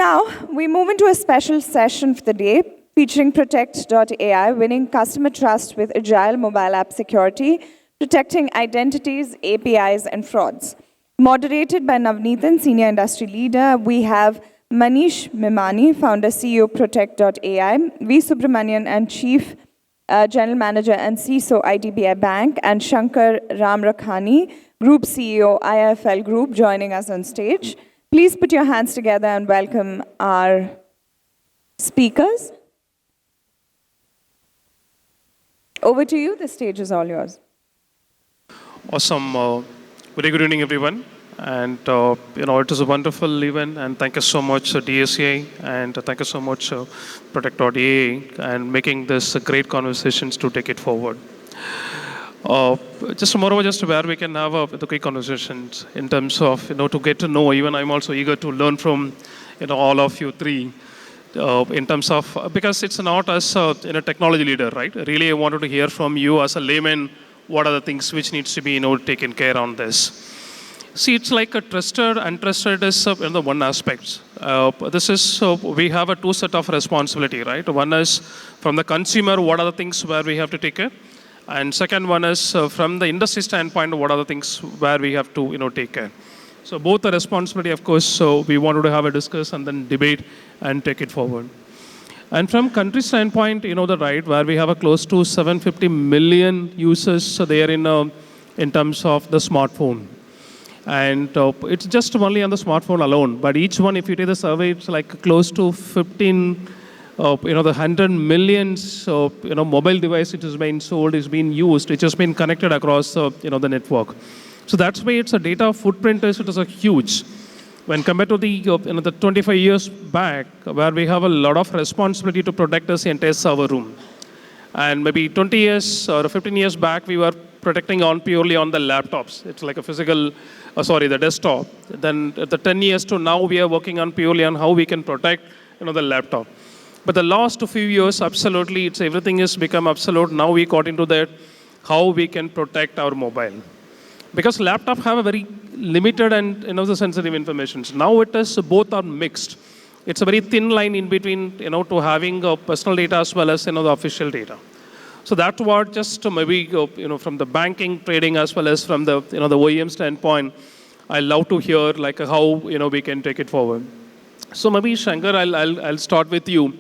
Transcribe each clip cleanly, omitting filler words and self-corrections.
Now, we move into a special session for the day featuring Protecttt.ai, winning customer trust with agile mobile app security, protecting identities, APIs, and frauds. Moderated by Navneethan, Senior Industry Leader, we have Manish Mimani, Founder, CEO, Protecttt.ai, V. Subramanian, and Chief General Manager and CISO, IDBI Bank, and Shankar Ramrakhani, Group CEO, IIFL Group, joining us on stage. Please put your hands together and welcome our speakers. Over to you. The stage is all yours. Awesome. Very good evening, everyone. And, it is a wonderful event. And thank you so much, DSCI. And thank you so much, Protecttt.ai, and making this great conversations to take it forward. Just moreover, just where we can have the great conversations in terms of, to get to know. Even I'm also eager to learn from, all of you three. In terms of, because it's not as a technology leader, right? Really, I wanted to hear from you as a layman, what are the things which needs to be, taken care on this. See, it's like a trusted, untrusted is the one aspect. This is, we have a two set of responsibility, right? One is from the consumer, what are the things where we have to take care? And second one is from the industry standpoint, what are the things where we have to, take care? So both the responsibility, of course, so we wanted to have a discuss and then debate and take it forward. And from country standpoint, the right, where we have a close to 750 million users there in terms of the smartphone. And it's just only on the smartphone alone. But each one, if you take the survey, it's like close to 15, the 100 millions, mobile device which is being sold, is being used, which has been connected across, the network. So that's why it's a data footprint it is a huge. When compared to the 25 years back, where we have a lot of responsibility to protect us the entire server room. And maybe 20 years or 15 years back, we were protecting purely on the laptops. It's like a physical, the desktop. Then the 10 years to now, we are working on purely on how we can protect, the laptop. But the last few years, absolutely, everything has become absolute. Now we got into that, how we can protect our mobile. Because laptop have a very limited and the sensitive information. Now it is both are mixed. It's a very thin line in between, to having personal data as well as the official data. So that's what just maybe from the banking, trading as well as from the the OEM standpoint, I love to hear like how we can take it forward. So maybe Shankar, I'll start with you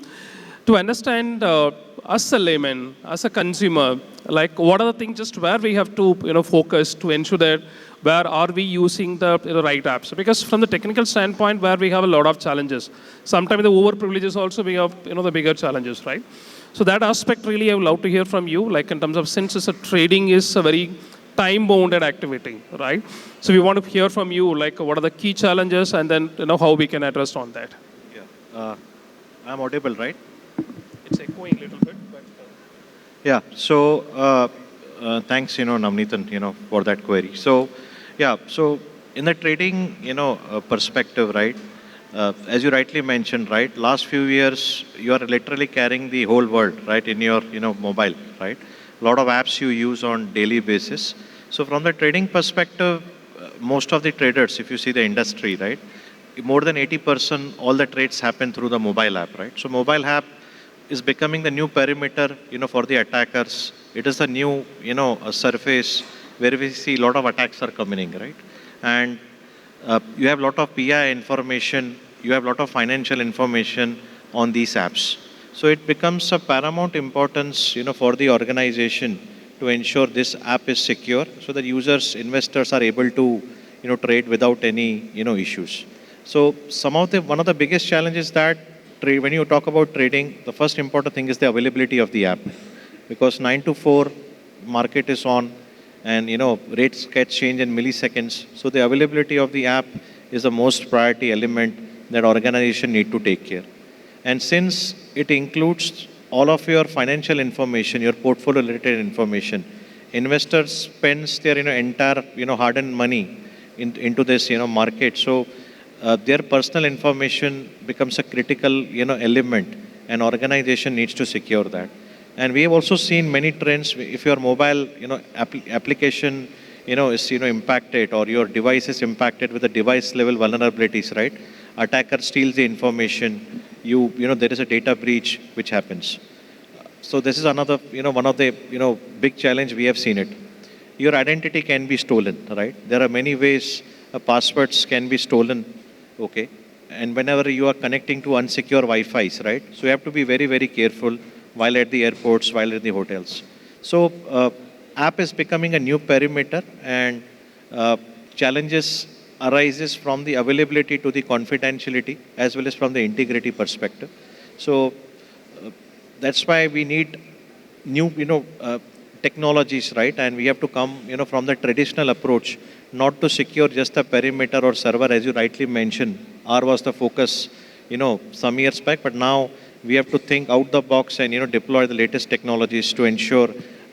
to understand as a layman, as a consumer, like what are the things just where we have to focus to ensure that where are we using the right apps? Because from the technical standpoint, where we have a lot of challenges. Sometimes the over privileges also we have the bigger challenges, right? So that aspect really I would love to hear from you, like in terms of since it's a trading is a very time-bounded activity, right? So we want to hear from you, like what are the key challenges and then how we can address on that. Yeah, I'm audible, right? It's echoing a little bit, but... Yeah, so thanks, Navneethan, for that query. So, yeah, so in the trading, perspective, right, as you rightly mentioned, right, last few years, you are literally carrying the whole world, right, in your, mobile, right? A lot of apps you use on daily basis. So from the trading perspective, most of the traders, if you see the industry, right, more than 80%, all the trades happen through the mobile app, right? So mobile app is becoming the new perimeter, for the attackers. It is a new, a surface where we see a lot of attacks are coming in, right? And you have a lot of PI information, you have a lot of financial information on these apps. So it becomes a paramount importance, for the organization to ensure this app is secure so that users, investors are able to, trade without any, issues. So one of the biggest challenges that when you talk about trading, the first important thing is the availability of the app. Because 9 to 4 market is on and, rates get changed in milliseconds. So the availability of the app is the most priority element that organization need to take care. And since it includes all of your financial information, your portfolio related information, investors spends their, entire, hard-earned money into this, market. So their personal information becomes a critical, element, and organization needs to secure that. And we have also seen many trends. If your mobile, application, is, impacted or your device is impacted with the device level vulnerabilities, right? attacker steals the information, there is a data breach which happens. So this is another, one of the, big challenge we have seen it. Your identity can be stolen, right? There are many ways passwords can be stolen, okay? And whenever you are connecting to unsecure Wi-Fi's, right? So you have to be very, very careful while at the airports, while at the hotels. So app is becoming a new perimeter, and challenges arises from the availability to the confidentiality as well as from the integrity perspective. So that's why we need new, technologies, right? And we have to come, from the traditional approach, not to secure just the perimeter or server, as you rightly mentioned. R was the focus, some years back, but now we have to think out the box and, deploy the latest technologies to ensure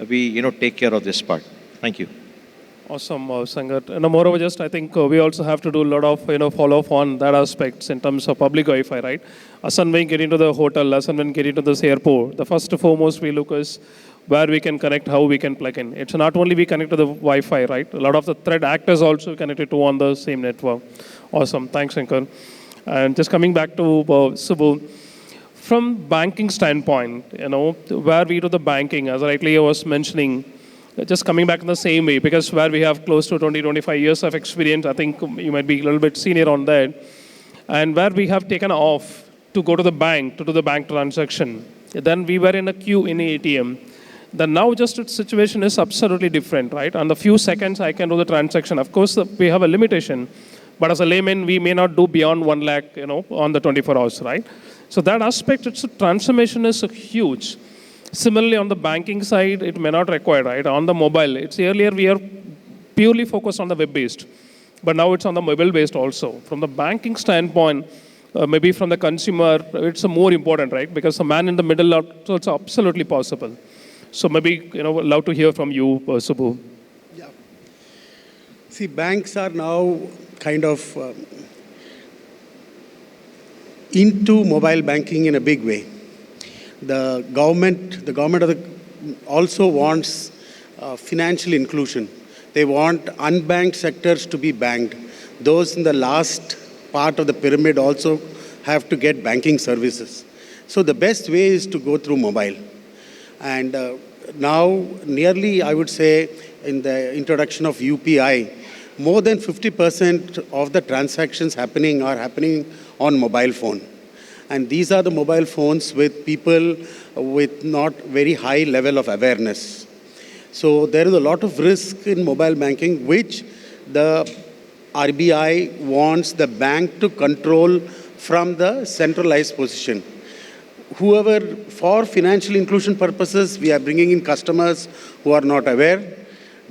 we, take care of this part. Thank you. Awesome, Sangat. And moreover, just I think we also have to do a lot of follow-up on that aspects in terms of public Wi-Fi, right? As and when get into the hotel, as and when get into this airport, the first and foremost we look is where we can connect, how we can plug in. It's not only we connect to the Wi-Fi, right? A lot of the threat actors also connected to on the same network. Awesome, thanks, Shankar. And just coming back to Subbu, from banking standpoint, where we do the banking, as rightly I was mentioning, just coming back in the same way, because where we have close to 20, 25 years of experience, I think you might be a little bit senior on that, and where we have taken off to go to the bank, to do the bank transaction. Then we were in a queue in the ATM. Then now just its situation is absolutely different, right? On the few seconds, I can do the transaction. Of course, we have a limitation, but as a layman, we may not do beyond 1 lakh, on the 24 hours, right? So that aspect, its transformation is huge. Similarly, on the banking side, it may not require, right? On the mobile, it's earlier we are purely focused on the web-based, but now it's on the mobile-based also. From the banking standpoint, maybe from the consumer, it's more important, right? Because the man in the middle, it's absolutely possible. So maybe, love to hear from you, Subbu. Yeah. See, banks are now kind of into mobile banking in a big way. The government also wants financial inclusion. They want unbanked sectors to be banked. Those in the last part of the pyramid also have to get banking services. So the best way is to go through mobile. And now nearly, I would say, in the introduction of UPI, more than 50% of the transactions are happening on mobile phone. And these are the mobile phones with people with not very high level of awareness. So there is a lot of risk in mobile banking, which the RBI wants the bank to control from the centralized position. Whoever, for financial inclusion purposes, we are bringing in customers who are not aware,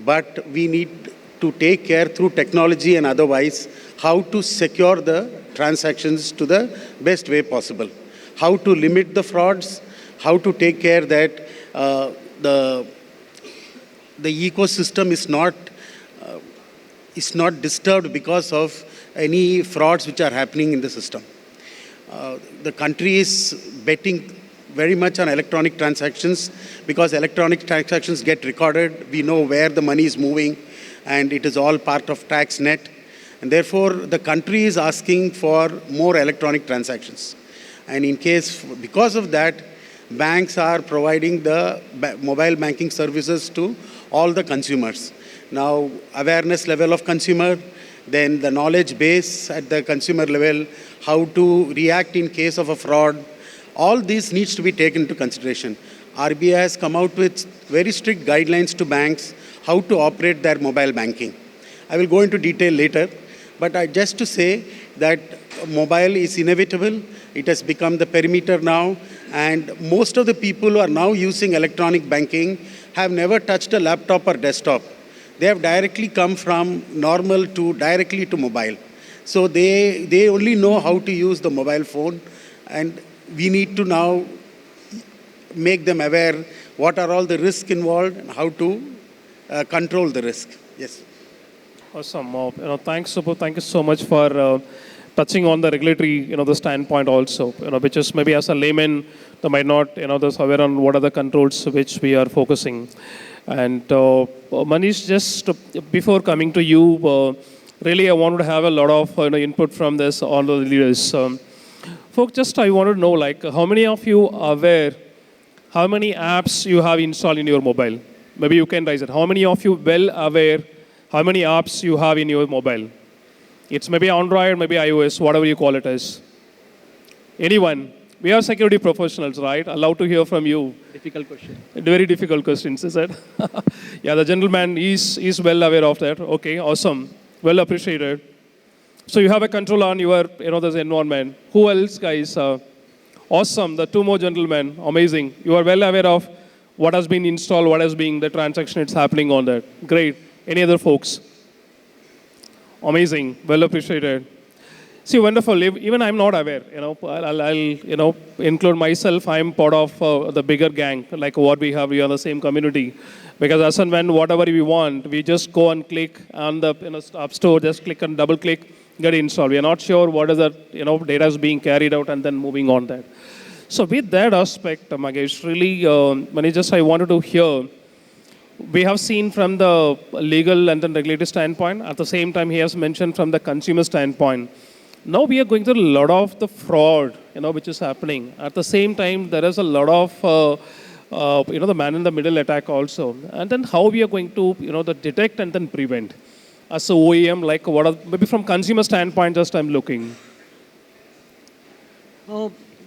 but we need to take care through technology and otherwise how to secure the transactions to the best way possible, how to limit the frauds, how to take care that the ecosystem is not disturbed because of any frauds which are happening in the system. The country is betting very much on electronic transactions because electronic transactions get recorded. We know where the money is moving, and it is all part of tax net. And therefore, the country is asking for more electronic transactions. And because of that, banks are providing the mobile banking services to all the consumers. Now, awareness level of consumer, then the knowledge base at the consumer level, how to react in case of a fraud, all these needs to be taken into consideration. RBI has come out with very strict guidelines to banks how to operate their mobile banking. I will go into detail later, but just to say that mobile is inevitable. It has become the perimeter now, and most of the people who are now using electronic banking have never touched a laptop or desktop. They have directly come from normal to directly to mobile. So they only know how to use the mobile phone, and we need to now make them aware what are all the risks involved and how to control the risk. Yes. Awesome. Thanks, Subbu. Thank you so much for touching on the regulatory, the standpoint also, which is maybe as a layman, they might not, those aware on what are the controls which we are focusing. And Manish, just before coming to you, Really, I wanted to have a lot of input from this, all the leaders. Folks, just I wanted to know, like, how many of you are aware how many apps you have installed in your mobile? Maybe you can raise it. How many of you well aware how many apps you have in your mobile? It's maybe Android, maybe iOS, whatever you call it as. Anyone? We are security professionals, right? Allowed to hear from you. Difficult question. Very difficult questions, is it? Yeah, the gentleman is well aware of that. Okay, awesome. Well appreciated. So you have a control on your, this environment. Who else, guys? Awesome. The two more gentlemen. Amazing. You are well aware of what has been installed, what has been the transaction it's happening on that. Great. Any other folks? Amazing. Well appreciated. See, wonderful. Even I'm not aware. I'll include myself. I'm part of the bigger gang, like what we have. We are the same community, because as and when whatever we want, we just go and click on the app store. Just click and double click, get it installed. We are not sure what is that data is being carried out, and then moving on that. So with that aspect, Magesh, really, I wanted to hear. We have seen from the legal and then regulatory standpoint. At the same time, he has mentioned from the consumer standpoint. Now we are going through a lot of the fraud, which is happening. At the same time, there is a lot of, the man in the middle attack also. And then how we are going to, the detect and then prevent. As a OEM, like maybe from consumer standpoint, just I'm looking.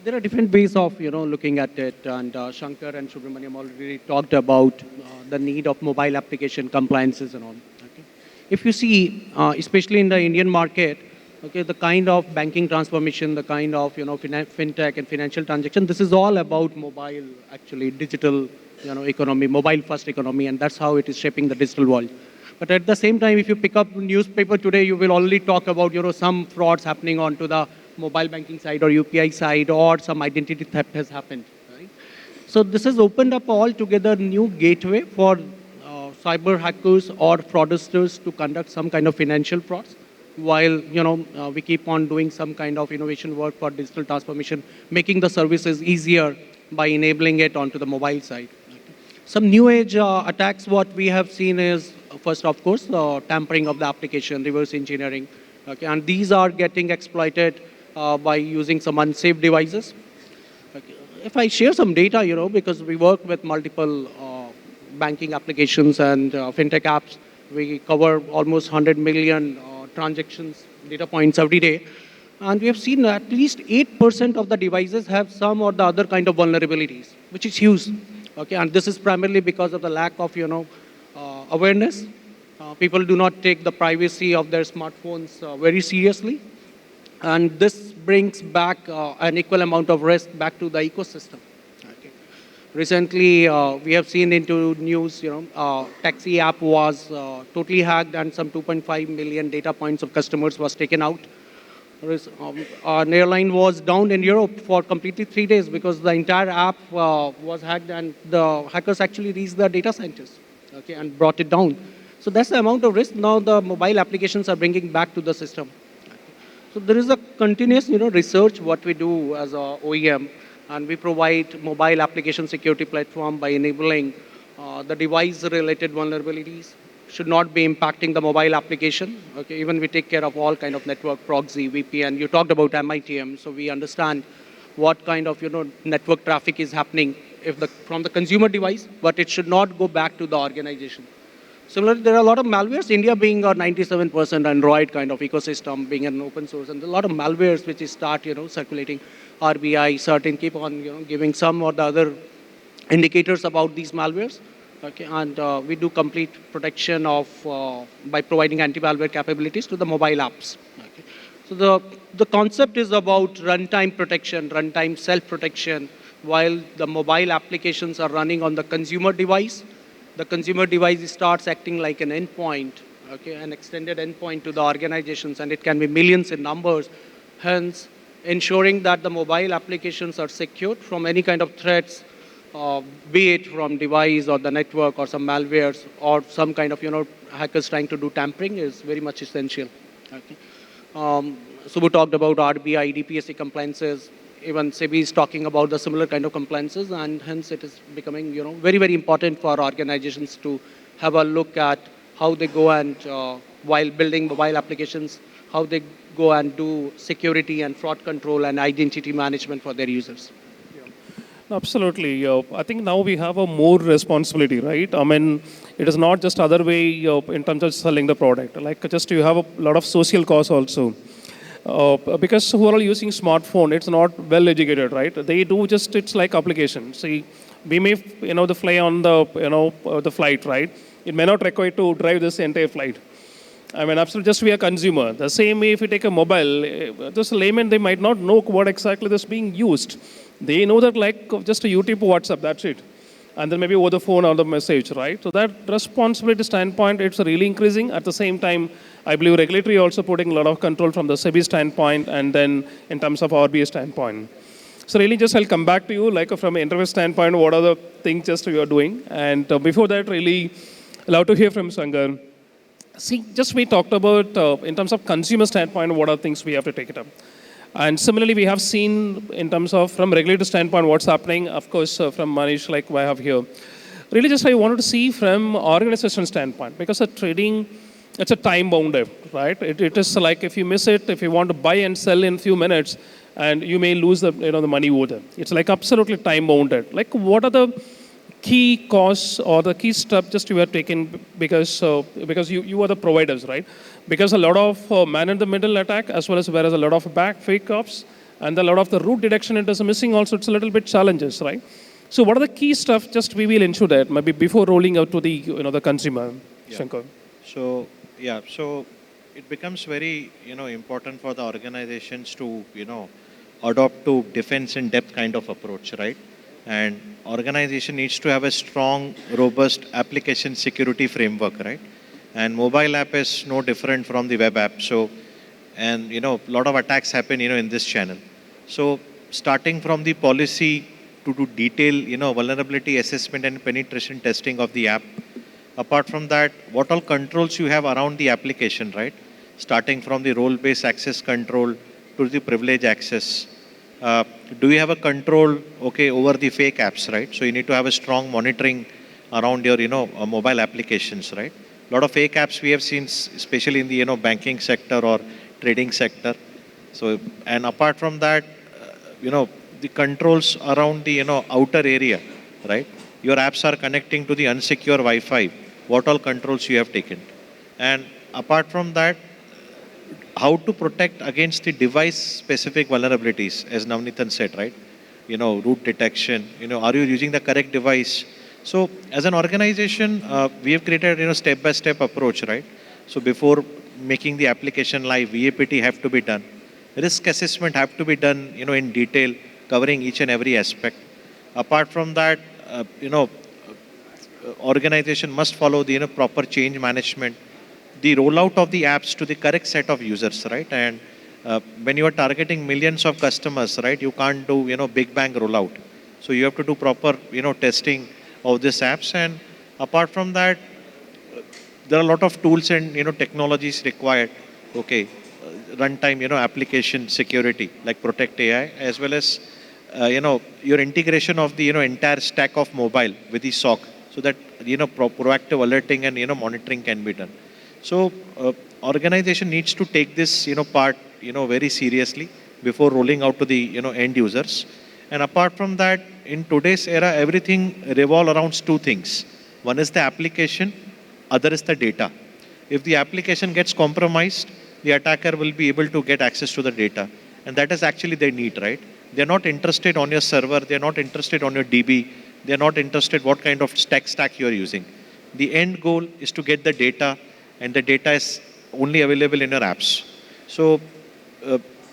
There are different ways of, looking at it. And Shankar and Subramaniam already talked about the need of mobile application compliances and all. Okay? If you see, especially in the Indian market, okay, the kind of banking transformation, the kind of fintech and financial transaction, this is all about mobile, actually digital economy, mobile first economy, and that's how it is shaping the digital world. But at the same time, if you pick up newspaper today, you will only talk about some frauds happening onto the mobile banking side or UPI side, or some identity theft has happened. Right? So this has opened up altogether new gateway for cyber hackers or fraudsters to conduct some kind of financial frauds, while we keep on doing some kind of innovation work for digital transformation, making the services easier by enabling it onto the mobile side. Some new age attacks, what we have seen is, first of course, tampering of the application, reverse engineering. Okay, and these are getting exploited by using some unsafe devices. Okay. If I share some data, because we work with multiple banking applications and fintech apps, we cover almost 100 million transactions, data points every day. And we have seen at least 8% of the devices have some or the other kind of vulnerabilities, which is huge. Okay, and this is primarily because of the lack of, awareness. People do not take the privacy of their smartphones very seriously. And this brings back an equal amount of risk back to the ecosystem. Okay. Recently, we have seen into news, taxi app was totally hacked, and some 2.5 million data points of customers was taken out. An airline was down in Europe for completely 3 days because the entire app was hacked, and the hackers actually reached the data centers, okay, and brought it down. So that's the amount of risk now the mobile applications are bringing back to the system. So there is a continuous, research what we do as a OEM, and we provide mobile application security platform by enabling the device-related vulnerabilities should not be impacting the mobile application. Okay, even we take care of all kind of network proxy, VPN. You talked about MITM, so we understand what kind of network traffic is happening from the consumer device, but it should not go back to the organization. Similarly, there are a lot of malwares. India being a 97% Android kind of ecosystem, being an open source, and a lot of malwares which start circulating. RBI, certain keep on giving some or the other indicators about these malwares. Okay, and we do complete protection of by providing anti-malware capabilities to the mobile apps. Okay. So the concept is about runtime protection, runtime self-protection, while the mobile applications are running on the consumer device. The consumer device starts acting like an endpoint, okay, an extended endpoint to the organizations, and it can be millions in numbers. Hence, ensuring that the mobile applications are secured from any kind of threats, be it from device or the network or some malwares or some kind of hackers trying to do tampering, is very much essential. Okay. Subbu talked about RBI, DPSC compliances. Even SEBI is talking about the similar kind of compliances, and hence it is becoming very, very important for organizations to have a look at how they go and while building mobile applications, how they go and do security and fraud control and identity management for their users. Absolutely. I think now we have a more responsibility, right? I mean, it is not just other way in terms of selling the product. Like just you have a lot of social costs also. Because who are all using smartphone, it's not well educated, right? They do just, it's like application. See, we may, the fly on the, the flight, right? It may not require to drive this entire flight. I mean, absolutely, just be a consumer. The same way if you take a mobile, just a layman, they might not know what exactly is being used. They know that like just a YouTube, WhatsApp, that's it. And then maybe over the phone or the message, right? So that responsibility standpoint, it's really increasing. At the same time, I believe regulatory also putting a lot of control from the SEBI standpoint and then in terms of RBI standpoint. So really just I'll come back to you, like from an interface standpoint, what are the things just you are doing? And before that, really love to hear from Sangar. See, just we talked about in terms of consumer standpoint, what are things we have to take it up. And similarly, we have seen in terms of from regulator standpoint, what's happening, of course, from Manish, like I have here. Really just I wanted to see from organization standpoint, because trading, it's a time bounded, right? It is like if you miss it, if you want to buy and sell in a few minutes, and you may lose the, the money over there. It's like absolutely time bounded. Like what are the key costs or the key step just you are taking because you are the providers, right? Because a lot of man-in-the-middle attack as well as whereas a lot of fake ops and a lot of the root detection it is missing also, it's a little bit challenges, right? So what are the key stuff just we will ensure that maybe before rolling out to the the consumer, Shankar? So it becomes very important for the organizations to adopt to defense in depth kind of approach, right? And organization needs to have a strong, robust application security framework, right? And mobile app is no different from the web app. So, and a lot of attacks happen, in this channel. So, starting from the policy to do detail, vulnerability assessment and penetration testing of the app. Apart from that, what all controls you have around the application, right? Starting from the role-based access control to the privilege access. Do you have a control, over the fake apps, right? So you need to have a strong monitoring around your, mobile applications, right? A lot of fake apps we have seen, especially in the, banking sector or trading sector. So, and apart from that, the controls around the, outer area, right? Your apps are connecting to the unsecure Wi-Fi. What all controls you have taken? And apart from that, how to protect against the device-specific vulnerabilities, as Navneetan said, right? Root detection, are you using the correct device? So as an organization, we have created, step-by-step approach, right? So before making the application live, VAPT have to be done. Risk assessment have to be done, in detail, covering each and every aspect. Apart from that, organization must follow the, proper change management, the rollout of the apps to the correct set of users, right? And when you are targeting millions of customers, right, you can't do, big bang rollout. So you have to do proper, testing of these apps. And apart from that, there are a lot of tools and, technologies required, runtime, application security, like Protecttai, as well as, your integration of the, entire stack of mobile with the SOC, so that, proactive alerting and, monitoring can be done. So organization needs to take this, part, very seriously before rolling out to the, end users. And apart from that, in today's era, everything revolves around two things. One is the application, other is the data. If the application gets compromised, the attacker will be able to get access to the data. And that is actually their need, right? They're not interested on your server, they're not interested on your DB, they're not interested what kind of tech stack you're using. The end goal is to get the data, and the data is only available in your apps. So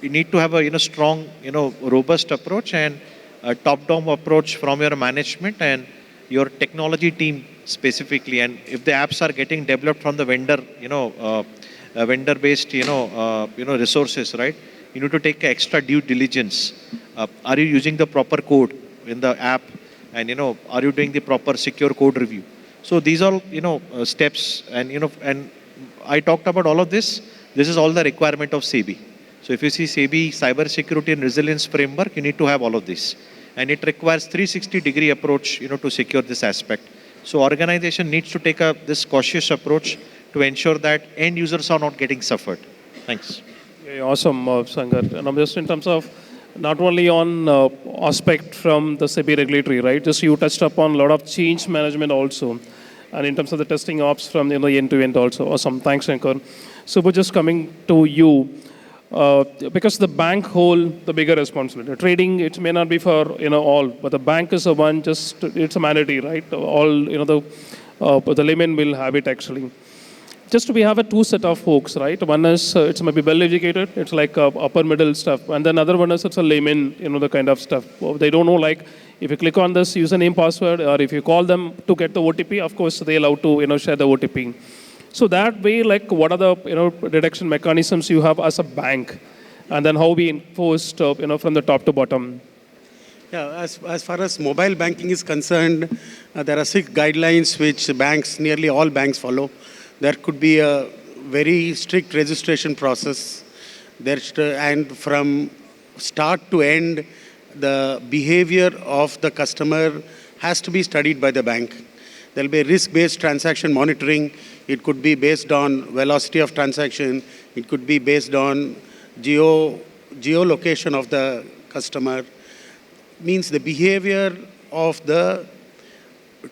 you need to have a strong, robust approach and a top-down approach from your management and your technology team specifically. And if the apps are getting developed from the vendor, vendor-based, resources, right? You need to take extra due diligence. Are you using the proper code in the app? And, are you doing the proper secure code review? So these are, steps, and, and I talked about all of this. This is all the requirement of SEBI. So if you see SEBI cybersecurity and resilience framework, you need to have all of this. And it requires 360-degree approach, to secure this aspect. So organization needs to take this cautious approach to ensure that end users are not getting suffered? Thanks. Yeah, awesome, Sankar. And I'm just in terms of not only on aspect from the SEBI regulatory, right? Just you touched upon a lot of change management also, and in terms of the testing ops from end to end also. Awesome, thanks, Shankar. So, we're just coming to you. Because the bank hold the bigger responsibility. Trading, it may not be for all, but the bank is the one. Just it's a mandatory, right? All the layman will have it actually. Just we have a two set of folks, right? One is it's maybe well educated. It's like upper middle stuff, and then other one is it's a layman, the kind of stuff. They don't know like if you click on this username password or if you call them to get the OTP. Of course, they allow to share the OTP. So that way, like, what are the detection mechanisms you have as a bank, and then how we enforce from the top to bottom. Yeah, as far as mobile banking is concerned, there are 6 guidelines which nearly all banks follow. There could be a very strict registration process. And from start to end, the behavior of the customer has to be studied by the bank. There will be risk-based transaction monitoring. It could be based on velocity of transaction. It could be based on geolocation of the customer. Means the behavior of the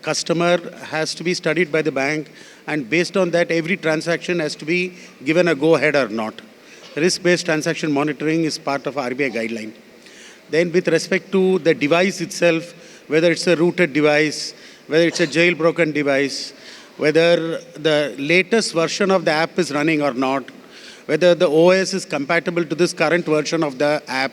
customer has to be studied by the bank, and based on that, every transaction has to be given a go-ahead or not. Risk-based transaction monitoring is part of RBI guideline. Then with respect to the device itself, whether it's a rooted device, whether it's a jailbroken device, whether the latest version of the app is running or not, whether the OS is compatible to this current version of the app,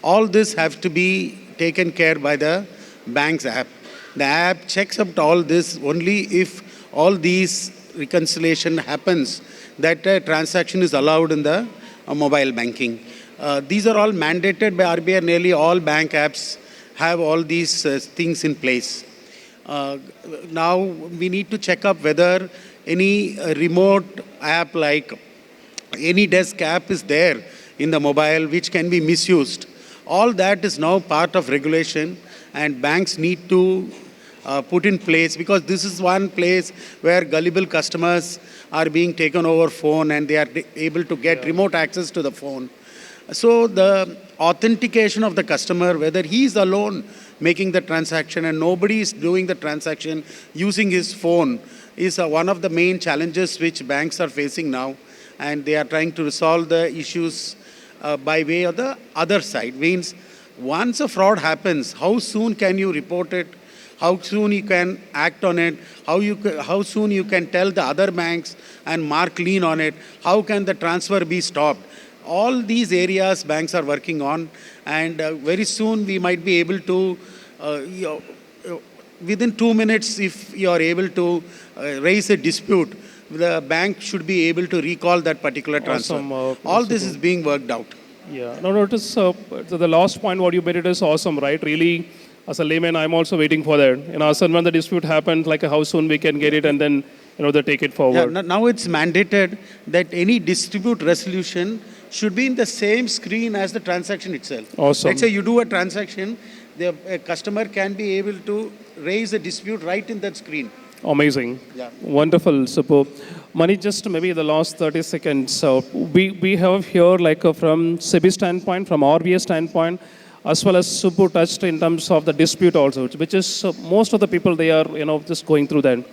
all this have to be taken care by the bank's app. The app checks up all this only if all these reconciliation happens, that a transaction is allowed in the mobile banking. These are all mandated by RBI. Nearly all bank apps have all these things in place. Now we need to check up whether any remote app like any desk app is there in the mobile which can be misused. All that is now part of regulation, and banks need to put in place, because this is one place where gullible customers are being taken over phone and they are able to get remote access to the phone. So the authentication of the customer, whether he is alone making the transaction and nobody is doing the transaction using his phone, is one of the main challenges which banks are facing now, and they are trying to resolve the issues by way of the other side. Means once a fraud happens, how soon can you report it? How soon you can act on it? How soon you can tell the other banks and mark lien on it? How can the transfer be stopped? All these areas banks are working on, and very soon we might be able to, within 2 minutes, if you are able to raise a dispute, the bank should be able to recall that particular transfer. Awesome, all this is being worked out. Yeah, no, it is, so the last point what you made, it is awesome, right? Really, as a layman, I'm also waiting for that. So when the dispute happens, like how soon we can get it, and then, they take it forward. Yeah, now it's mandated that any dispute resolution should be in the same screen as the transaction itself. Awesome. Let's say you do a transaction, the customer can be able to raise a dispute right in that screen. Amazing. Yeah. Wonderful. Superb. Mani, just maybe the last 30 seconds. So we have here like from SEBI standpoint, from RBI standpoint, as well as super touched in terms of the dispute also, which is most of the people, they are, just going through that.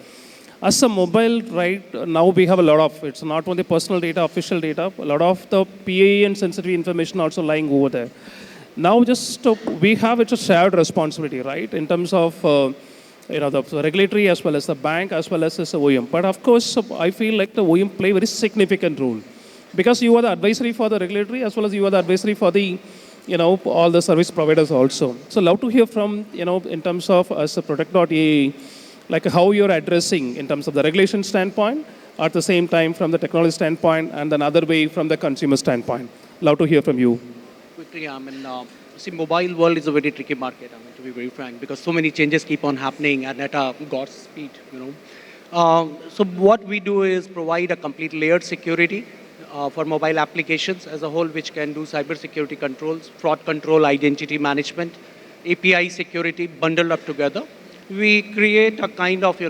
As a mobile, right, now we have a lot of, it's not only personal data, official data, a lot of the PAE and sensitive information also lying over there. Now just we have, it's a shared responsibility, right, in terms of, the regulatory as well as the bank as well as the OEM. But of course, I feel like the OEM play a very significant role, because you are the advisory for the regulatory as well as you are the advisory for the, all the service providers also. So love to hear from, in terms of as a protecttai, like how you're addressing in terms of the regulation standpoint, at the same time from the technology standpoint, and another way from the consumer standpoint. Love to hear from you. Quickly, see, mobile world is a very tricky market, to be very frank, because so many changes keep on happening and at a God's speed, So what we do is provide a complete layered security for mobile applications as a whole, which can do cybersecurity controls, fraud control, identity management, API security bundled up together. We create a kind of,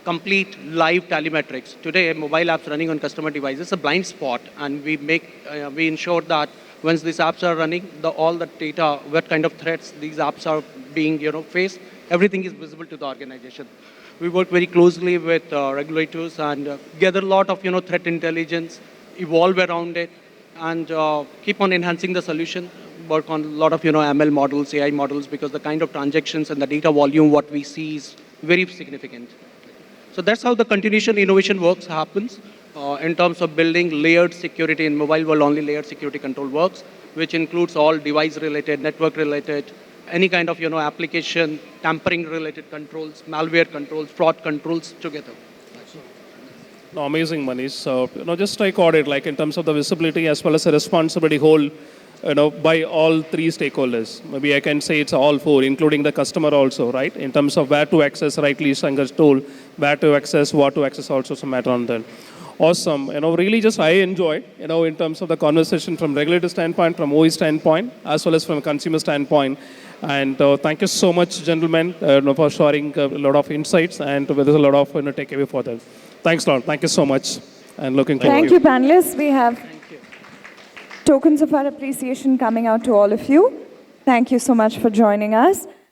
complete live telemetrics. Today, mobile apps running on customer devices is a blind spot, and we ensure that once these apps are running, all the data, what kind of threats these apps are being faced, everything is visible to the organization. We work very closely with regulators and gather a lot of threat intelligence, evolve around it, and keep on enhancing the solution. Work on a lot of ML models, AI models, because the kind of transactions and the data volume what we see is very significant. So that's how the continuation innovation works happens in terms of building layered security. In mobile world, only layered security control works, which includes all device-related, network-related, any kind of application tampering-related controls, malware controls, fraud controls together. No, amazing, Manish. So, just like audit, like in terms of the visibility as well as the responsibility whole, by all three stakeholders. Maybe I can say it's all four, including the customer also, right? In terms of where to access, rightly Shankar's told, where to access, what to access also some matter on that. Awesome. Really just I enjoyed, in terms of the conversation from regulator standpoint, from OE standpoint, as well as from a consumer standpoint. And thank you so much, gentlemen, for sharing a lot of insights and there's a lot of takeaway for that. Thanks a lot. Thank you so much. And looking forward. Thank you, panelists. We have tokens of our appreciation coming out to all of you. Thank you so much for joining us.